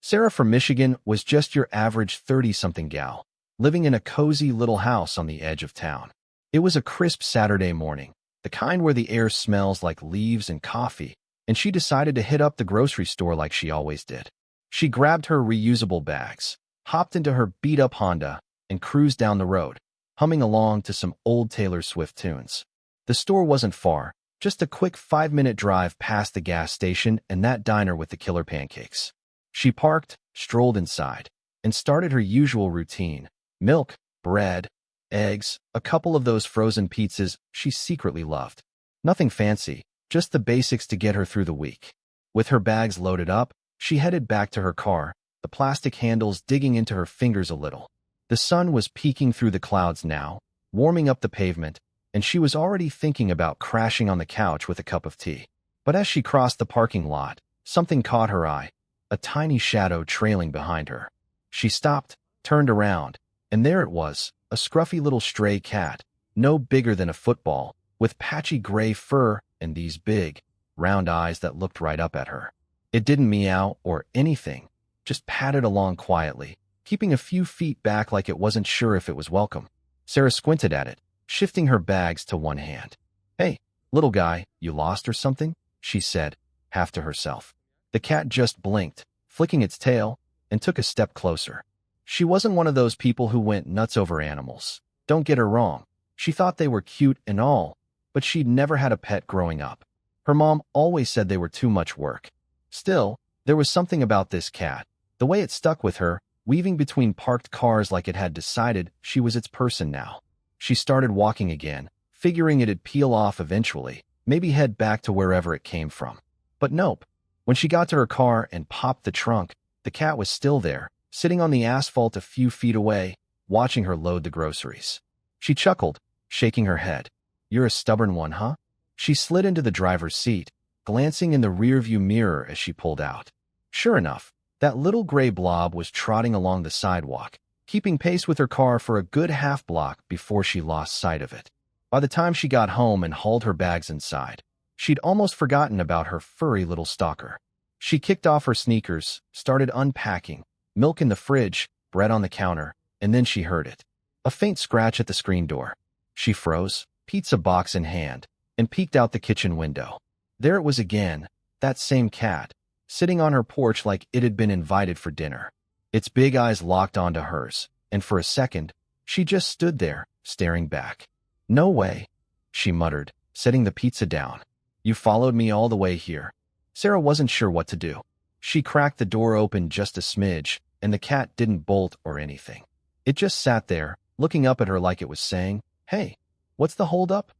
Sarah from Michigan was just your average 30-something gal, living in a cozy little house on the edge of town. It was a crisp Saturday morning, the kind where the air smells like leaves and coffee, and she decided to hit up the grocery store like she always did. She grabbed her reusable bags, hopped into her beat-up Honda, and cruised down the road, humming along to some old Taylor Swift tunes. The store wasn't far, just a quick 5-minute drive past the gas station and that diner with the killer pancakes. She parked, strolled inside, and started her usual routine: milk, bread, eggs, a couple of those frozen pizzas she secretly loved. Nothing fancy, just the basics to get her through the week. With her bags loaded up, she headed back to her car, the plastic handles digging into her fingers a little. The sun was peeking through the clouds now, warming up the pavement, and she was already thinking about crashing on the couch with a cup of tea. But as she crossed the parking lot, something caught her eye, a tiny shadow trailing behind her. She stopped, turned around, and there it was, a scruffy little stray cat, no bigger than a football, with patchy gray fur and these big, round eyes that looked right up at her. It didn't meow or anything, just padded along quietly, keeping a few feet back like it wasn't sure if it was welcome. Sarah squinted at it, shifting her bags to one hand. "Hey, little guy, you lost or something?" she said, half to herself. The cat just blinked, flicking its tail, and took a step closer. She wasn't one of those people who went nuts over animals. Don't get her wrong. She thought they were cute and all, but she'd never had a pet growing up. Her mom always said they were too much work. Still, there was something about this cat, the way it stuck with her, weaving between parked cars like it had decided she was its person now. She started walking again, figuring it'd peel off eventually, maybe head back to wherever it came from. But nope. When she got to her car and popped the trunk, the cat was still there, sitting on the asphalt a few feet away, watching her load the groceries. She chuckled, shaking her head. "You're a stubborn one, huh?" She slid into the driver's seat, glancing in the rearview mirror as she pulled out. Sure enough, that little gray blob was trotting along the sidewalk, keeping pace with her car for a good half block before she lost sight of it. By the time she got home and hauled her bags inside, she'd almost forgotten about her furry little stalker. She kicked off her sneakers, started unpacking, milk in the fridge, bread on the counter, and then she heard it. A faint scratch at the screen door. She froze, pizza box in hand, and peeked out the kitchen window. There it was again, that same cat, sitting on her porch like it had been invited for dinner. Its big eyes locked onto hers, and for a second, she just stood there, staring back. "No way," she muttered, setting the pizza down. "You followed me all the way here." Sarah wasn't sure what to do. She cracked the door open just a smidge, and the cat didn't bolt or anything. It just sat there, looking up at her like it was saying, "Hey, what's the holdup?"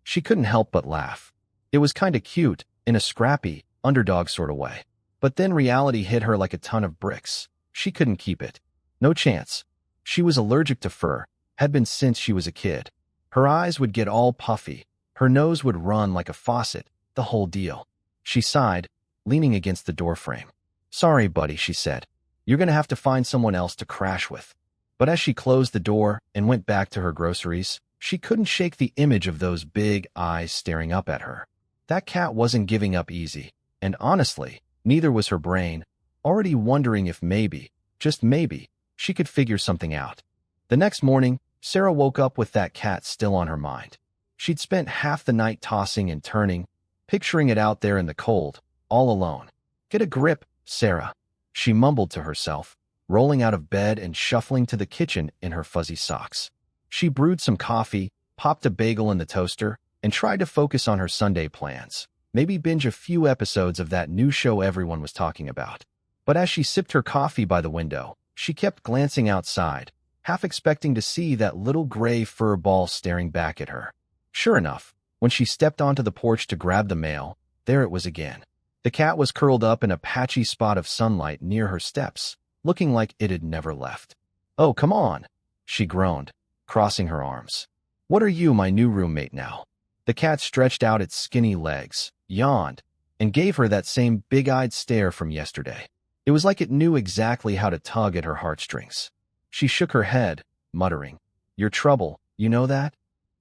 She couldn't help but laugh. It was kinda cute, in a scrappy, underdog sort of way. But then reality hit her like a ton of bricks. She couldn't keep it. No chance. She was allergic to fur, had been since she was a kid. Her eyes would get all puffy, her nose would run like a faucet, the whole deal. She sighed, leaning against the doorframe. "Sorry, buddy," she said. "You're gonna have to find someone else to crash with." But as she closed the door and went back to her groceries, she couldn't shake the image of those big eyes staring up at her. That cat wasn't giving up easy, and honestly, neither was her brain, already wondering if maybe, just maybe, she could figure something out. The next morning, Sarah woke up with that cat still on her mind. She'd spent half the night tossing and turning, picturing it out there in the cold, all alone. "Get a grip, Sarah," she mumbled to herself, rolling out of bed and shuffling to the kitchen in her fuzzy socks. She brewed some coffee, popped a bagel in the toaster, and tried to focus on her Sunday plans, maybe binge a few episodes of that new show everyone was talking about. But as she sipped her coffee by the window, she kept glancing outside, half expecting to see that little gray fur ball staring back at her. Sure enough, when she stepped onto the porch to grab the mail, there it was again. The cat was curled up in a patchy spot of sunlight near her steps, looking like it had never left. "Oh, come on," she groaned, crossing her arms. "What are you, my new roommate now?" The cat stretched out its skinny legs, yawned, and gave her that same big-eyed stare from yesterday. It was like it knew exactly how to tug at her heartstrings. She shook her head, muttering, "Your trouble, you know that?"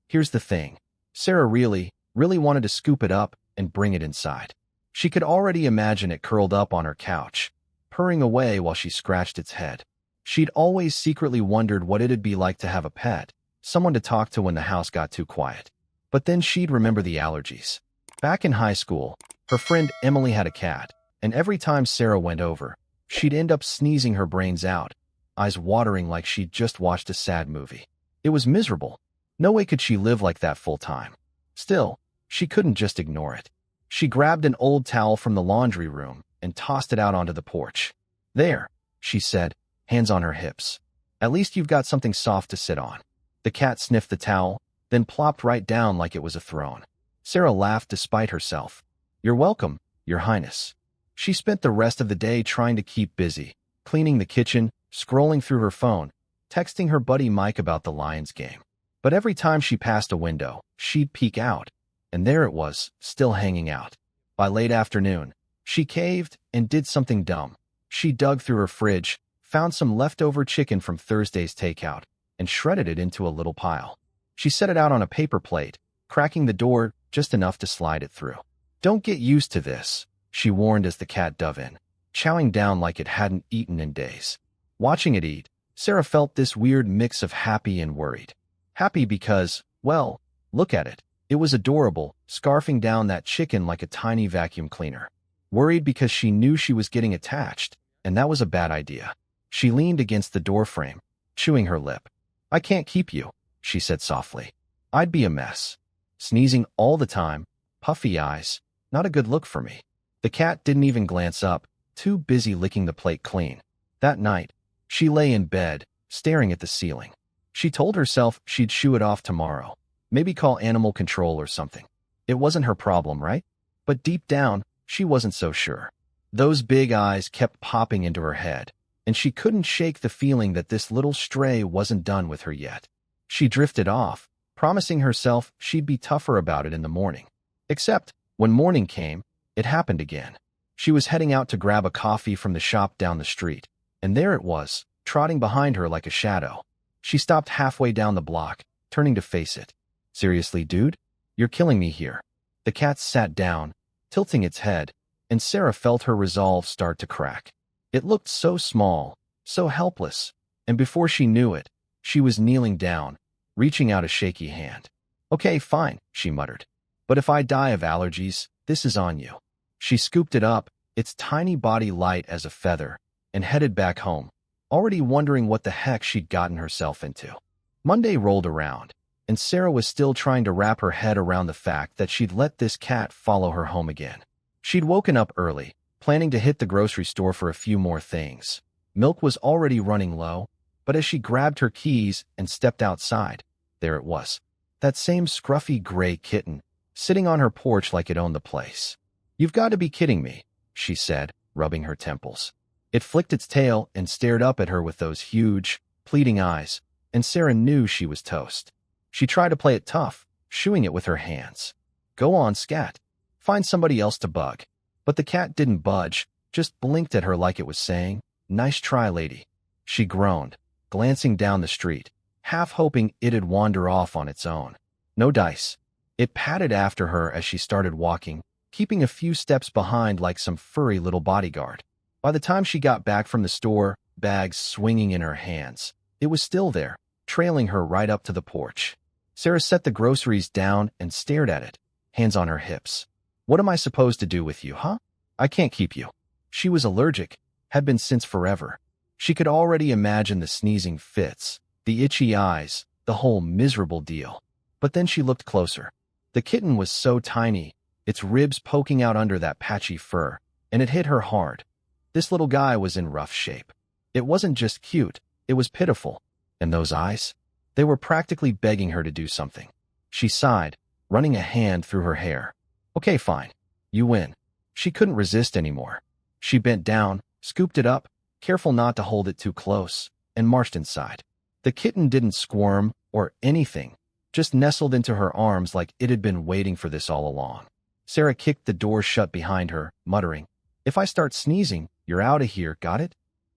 Here's the thing. Sarah really wanted to scoop it up and bring it inside. She could already imagine it curled up on her couch, purring away while she scratched its head. She'd always secretly wondered what it'd be like to have a pet, someone to talk to when the house got too quiet. But then she'd remember the allergies. Back in high school, her friend Emily had a cat, and every time Sarah went over, she'd end up sneezing her brains out, eyes watering like she'd just watched a sad movie. It was miserable. No way could she live like that full time. Still, she couldn't just ignore it. She grabbed an old towel from the laundry room and tossed it out onto the porch. "There," she said, hands on her hips. "At least you've got something soft to sit on." The cat sniffed the towel, then plopped right down like it was a throne. Sarah laughed despite herself. "You're welcome, Your Highness." She spent the rest of the day trying to keep busy, cleaning the kitchen, scrolling through her phone, texting her buddy Mike about the Lions game. But every time she passed a window, she'd peek out, and there it was, still hanging out. By late afternoon, she caved and did something dumb. She dug through her fridge, found some leftover chicken from Thursday's takeout, and shredded it into a little pile. She set it out on a paper plate, cracking the door just enough to slide it through. "Don't get used to this," she warned as the cat dove in, chowing down like it hadn't eaten in days. Watching it eat, Sarah felt this weird mix of happy and worried. Happy because, well, look at it. It was adorable, scarfing down that chicken like a tiny vacuum cleaner. Worried because she knew she was getting attached, and that was a bad idea. She leaned against the doorframe, chewing her lip. "I can't keep you," she said softly. "I'd be a mess. Sneezing all the time, puffy eyes, not a good look for me." The cat didn't even glance up, too busy licking the plate clean. That night, she lay in bed, staring at the ceiling. She told herself she'd shoo it off tomorrow, maybe call animal control or something. It wasn't her problem, right? But deep down, she wasn't so sure. Those big eyes kept popping into her head, and she couldn't shake the feeling that this little stray wasn't done with her yet. She drifted off, promising herself she'd be tougher about it in the morning. Except, when morning came, it happened again. She was heading out to grab a coffee from the shop down the street, and there it was, trotting behind her like a shadow. She stopped halfway down the block, turning to face it. "Seriously, dude? You're killing me here." The cat sat down, tilting its head, and Sarah felt her resolve start to crack. It looked so small, so helpless, and before she knew it, she was kneeling down, reaching out a shaky hand. "Okay, fine," she muttered. "But if I die of allergies, this is on you." She scooped it up, its tiny body light as a feather, and headed back home, already wondering what the heck she'd gotten herself into. Monday rolled around, and Sarah was still trying to wrap her head around the fact that she'd let this cat follow her home again. She'd woken up early, planning to hit the grocery store for a few more things. Milk was already running low, but as she grabbed her keys and stepped outside, there it was, that same scruffy gray kitten, sitting on her porch like it owned the place. "You've got to be kidding me," she said, rubbing her temples. It flicked its tail and stared up at her with those huge, pleading eyes, and Sarah knew she was toast. She tried to play it tough, shooing it with her hands. "Go on, scat. Find somebody else to bug." But the cat didn't budge, just blinked at her like it was saying, "Nice try, lady." She groaned, glancing down the street, half hoping it'd wander off on its own. No dice. It padded after her as she started walking, keeping a few steps behind like some furry little bodyguard. By the time she got back from the store, bags swinging in her hands, it was still there, trailing her right up to the porch. Sarah set the groceries down and stared at it, hands on her hips. "What am I supposed to do with you, huh? I can't keep you." She was allergic, had been since forever. She could already imagine the sneezing fits, the itchy eyes, the whole miserable deal. But then she looked closer. The kitten was so tiny, its ribs poking out under that patchy fur, and it hit her hard. This little guy was in rough shape. It wasn't just cute, it was pitiful. And those eyes? They were practically begging her to do something. She sighed, running a hand through her hair. "Okay, fine. You win." She couldn't resist anymore. She bent down, scooped it up, careful not to hold it too close, and marched inside. The kitten didn't squirm or anything, just nestled into her arms like it had been waiting for this all along. Sarah kicked the door shut behind her, muttering, "If I start sneezing, you're out of here, got it?"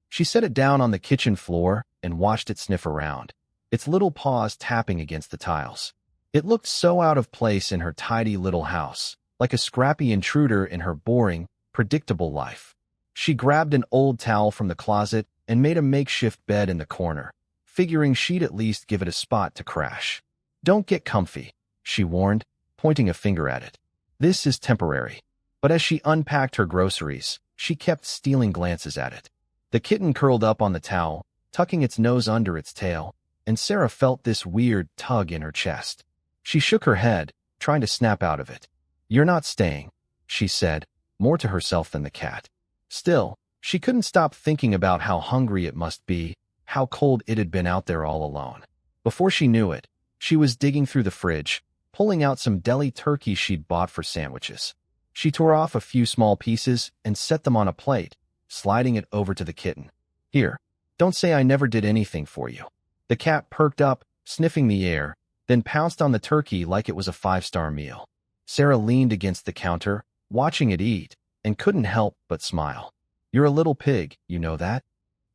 She set it down on the kitchen floor and watched it sniff around, its little paws tapping against the tiles. It looked so out of place in her tidy little house, like a scrappy intruder in her boring, predictable life. She grabbed an old towel from the closet and made a makeshift bed in the corner, figuring she'd at least give it a spot to crash. "Don't get comfy," she warned, pointing a finger at it. "This is temporary." But as she unpacked her groceries, she kept stealing glances at it. The kitten curled up on the towel, tucking its nose under its tail, and Sarah felt this weird tug in her chest. She shook her head, trying to snap out of it. "You're not staying," she said, more to herself than the cat. Still, she couldn't stop thinking about how hungry it must be, how cold it had been out there all alone. Before she knew it, she was digging through the fridge, pulling out some deli turkey she'd bought for sandwiches. She tore off a few small pieces and set them on a plate, sliding it over to the kitten. "Here, don't say I never did anything for you." The cat perked up, sniffing the air, then pounced on the turkey like it was a five-star meal. Sarah leaned against the counter, watching it eat, and couldn't help but smile. "You're a little pig, you know that?"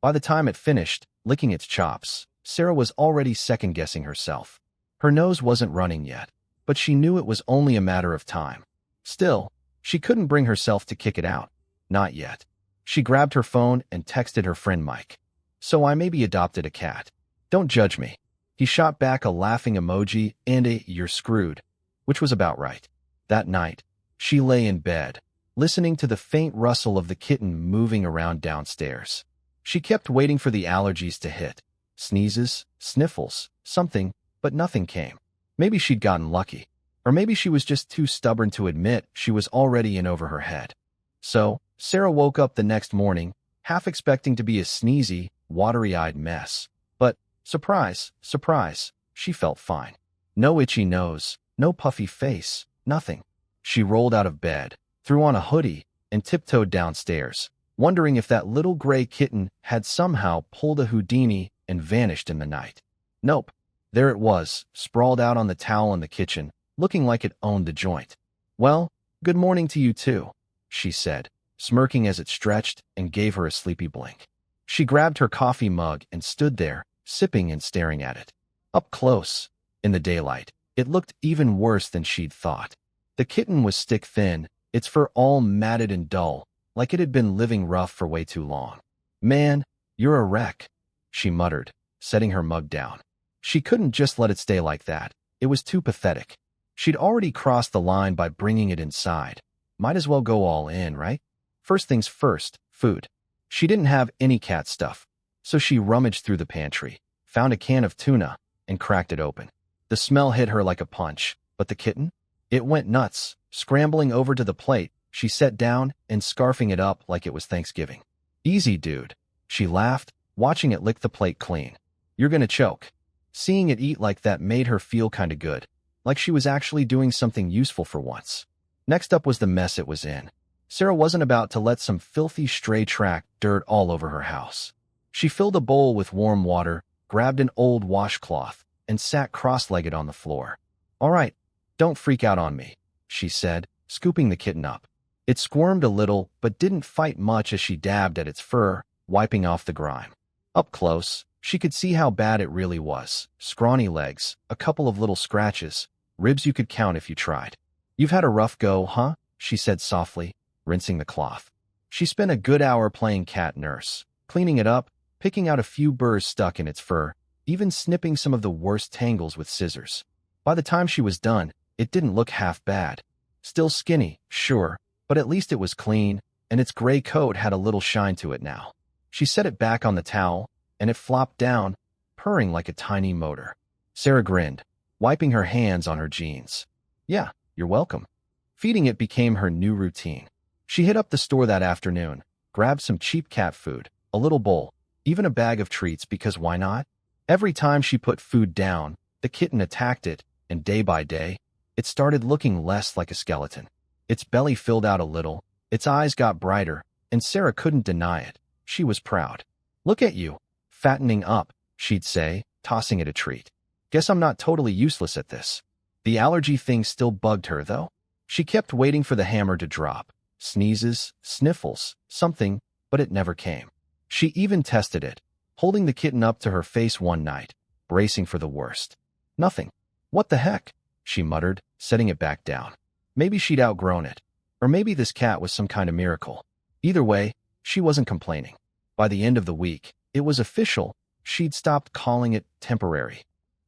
By the time it finished, licking its chops, Sarah was already second-guessing herself. Her nose wasn't running yet, but she knew it was only a matter of time. Still, she couldn't bring herself to kick it out. Not yet. She grabbed her phone and texted her friend Mike. "So I maybe adopted a cat. Don't judge me." He shot back a laughing emoji and a "you're screwed," which was about right. That night, she lay in bed, listening to the faint rustle of the kitten moving around downstairs. She kept waiting for the allergies to hit. Sneezes, sniffles, something, but nothing came. Maybe she'd gotten lucky. Or maybe she was just too stubborn to admit she was already in over her head. So, Sarah woke up the next morning, half expecting to be a sneezy, watery-eyed mess. But, surprise, surprise, she felt fine. No itchy nose, no puffy face, nothing. She rolled out of bed, threw on a hoodie, and tiptoed downstairs, wondering if that little gray kitten had somehow pulled a Houdini and vanished in the night. Nope. There it was, sprawled out on the towel in the kitchen, looking like it owned the joint. "Well, good morning to you too," she said, smirking as it stretched and gave her a sleepy blink. She grabbed her coffee mug and stood there, sipping and staring at it. Up close, in the daylight, it looked even worse than she'd thought. The kitten was stick-thin, its fur all matted and dull, like it had been living rough for way too long. "Man, you're a wreck," she muttered, setting her mug down. She couldn't just let it stay like that. It was too pathetic. She'd already crossed the line by bringing it inside. Might as well go all in, right? First things first, food. She didn't have any cat stuff, so she rummaged through the pantry, found a can of tuna, and cracked it open. The smell hit her like a punch, but the kitten? It went nuts. Scrambling over to the plate, she sat down and scarfing it up like it was Thanksgiving. "Easy, dude," she laughed, watching it lick the plate clean. "You're gonna choke." Seeing it eat like that made her feel kinda good, like she was actually doing something useful for once. Next up was the mess it was in. Sarah wasn't about to let some filthy stray track dirt all over her house. She filled a bowl with warm water, grabbed an old washcloth, and sat cross-legged on the floor. "All right, don't freak out on me," she said, scooping the kitten up. It squirmed a little, but didn't fight much as she dabbed at its fur, wiping off the grime. Up close, she could see how bad it really was. Scrawny legs, a couple of little scratches, ribs you could count if you tried. "You've had a rough go, huh?" she said softly, rinsing the cloth. She spent a good hour playing cat nurse, cleaning it up, picking out a few burrs stuck in its fur, even snipping some of the worst tangles with scissors. By the time she was done, it didn't look half bad. Still skinny, sure, but at least it was clean, and its gray coat had a little shine to it now. She set it back on the towel, and it flopped down, purring like a tiny motor. Sarah grinned, wiping her hands on her jeans. "Yeah, you're welcome." Feeding it became her new routine. She hit up the store that afternoon, grabbed some cheap cat food, a little bowl, even a bag of treats because why not? Every time she put food down, the kitten attacked it, and day by day, it started looking less like a skeleton. Its belly filled out a little, its eyes got brighter, and Sarah couldn't deny it. She was proud. "Look at you, fattening up," she'd say, tossing it a treat. "Guess I'm not totally useless at this." The allergy thing still bugged her, though. She kept waiting for the hammer to drop. Sneezes, sniffles, something, but it never came. She even tested it, holding the kitten up to her face one night, bracing for the worst. Nothing. "What the heck?" she muttered, setting it back down. Maybe she'd outgrown it, or maybe this cat was some kind of miracle. Either way, She wasn't complaining. By the end of the week, it was official. She'd stopped calling it temporary.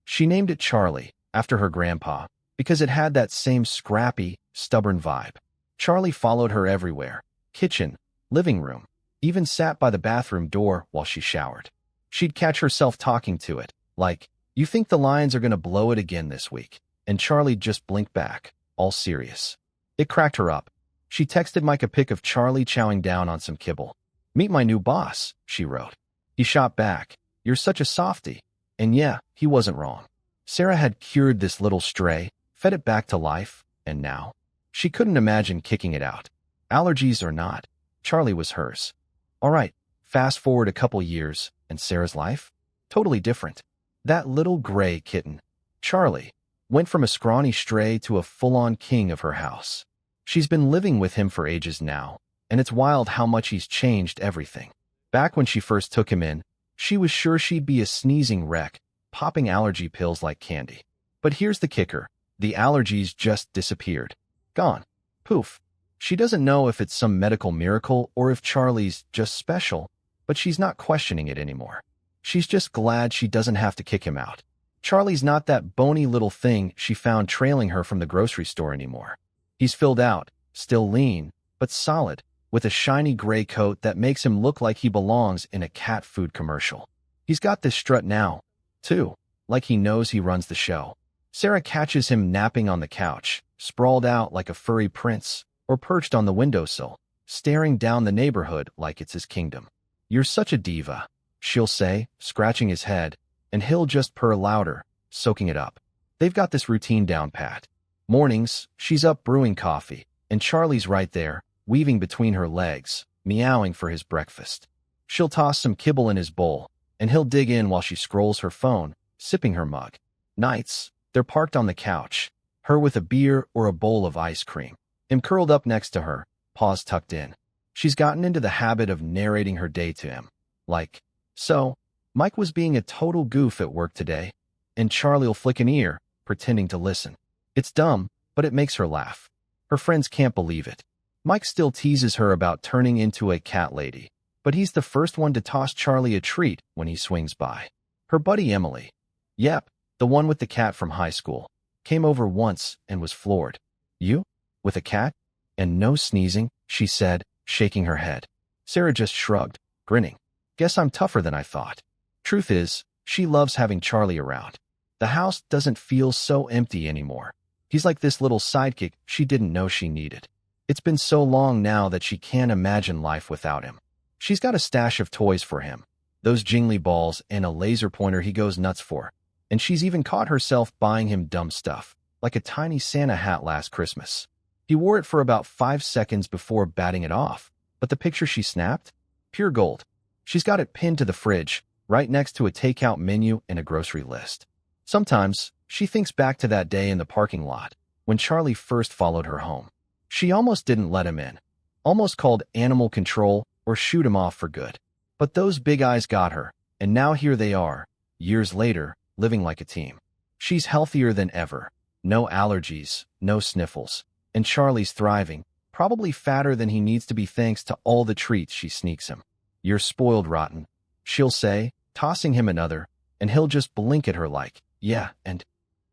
She named it Charlie, after her grandpa, because it had that same scrappy, stubborn vibe. Charlie followed her everywhere. Kitchen, living room, even sat by the bathroom door while she showered. She'd catch herself talking to it, like, "You think the Lions are going to blow it again this week?" And Charlie'd just blink back, all serious. It cracked her up. She texted Mike a pic of Charlie chowing down on some kibble. "Meet my new boss," she wrote. He shot back, "You're such a softie." And yeah, he wasn't wrong. Sarah had cured this little stray, fed it back to life, and now she couldn't imagine kicking it out. Allergies or not, Charlie was hers. All right, fast forward a couple years, and Sarah's life? Totally different. That little gray kitten, Charlie, went from a scrawny stray to a full-on king of her house. She's been living with him for ages now, and it's wild how much he's changed everything. Back when she first took him in, she was sure she'd be a sneezing wreck, popping allergy pills like candy. But here's the kicker. The allergies just disappeared. Gone. Poof. She doesn't know if it's some medical miracle or if Charlie's just special, but she's not questioning it anymore. She's just glad she doesn't have to kick him out. Charlie's not that bony little thing she found trailing her from the grocery store anymore. He's filled out, still lean, but solid, with a shiny gray coat that makes him look like he belongs in a cat food commercial. He's got this strut now, too, like he knows he runs the show. Sarah catches him napping on the couch, sprawled out like a furry prince, or perched on the windowsill, staring down the neighborhood like it's his kingdom. "You're such a diva," she'll say, scratching his head, and he'll just purr louder, soaking it up. They've got this routine down pat. Mornings, she's up brewing coffee, and Charlie's right there, weaving between her legs, meowing for his breakfast. She'll toss some kibble in his bowl, and he'll dig in while she scrolls her phone, sipping her mug. Nights, they're parked on the couch, her with a beer or a bowl of ice cream, him curled up next to her, paws tucked in. She's gotten into the habit of narrating her day to him. Like, "So, Mike was being a total goof at work today," and Charlie'll flick an ear, pretending to listen. It's dumb, but it makes her laugh. Her friends can't believe it. Mike still teases her about turning into a cat lady, but he's the first one to toss Charlie a treat when he swings by. Her buddy Emily, yep, the one with the cat from high school, came over once and was floored. "You? With a cat? And no sneezing?" she said, shaking her head. Sarah just shrugged, grinning. "Guess I'm tougher than I thought." Truth is, she loves having Charlie around. The house doesn't feel so empty anymore. He's like this little sidekick she didn't know she needed. It's been so long now that she can't imagine life without him. She's got a stash of toys for him, those jingly balls and a laser pointer he goes nuts for, and she's even caught herself buying him dumb stuff, like a tiny Santa hat last Christmas. He wore it for about 5 seconds before batting it off, but the picture she snapped? Pure gold. She's got it pinned to the fridge, right next to a takeout menu and a grocery list. Sometimes, she thinks back to that day in the parking lot, when Charlie first followed her home. She almost didn't let him in, almost called animal control or shoot him off for good. But those big eyes got her, and now here they are, years later, living like a team. She's healthier than ever, no allergies, no sniffles, and Charlie's thriving, probably fatter than he needs to be thanks to all the treats she sneaks him. "You're spoiled rotten," she'll say, tossing him another, and he'll just blink at her like, "Yeah," and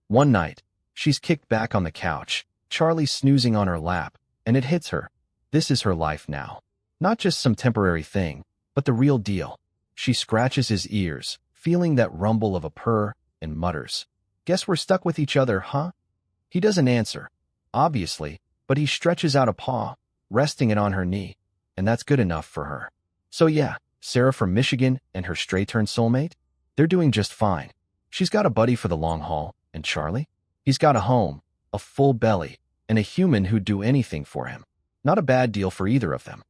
one night, she's kicked back on the couch, Charlie snoozing on her lap, and it hits her. This is her life now. Not just some temporary thing, but the real deal. She scratches his ears, feeling that rumble of a purr, and mutters, "Guess we're stuck with each other, huh?" He doesn't answer, obviously, but he stretches out a paw, resting it on her knee, and that's good enough for her. So yeah, Sarah from Michigan and her stray-turn soulmate? They're doing just fine. She's got a buddy for the long haul, and Charlie? He's got a home, a full belly, and a human who'd do anything for him. Not a bad deal for either of them.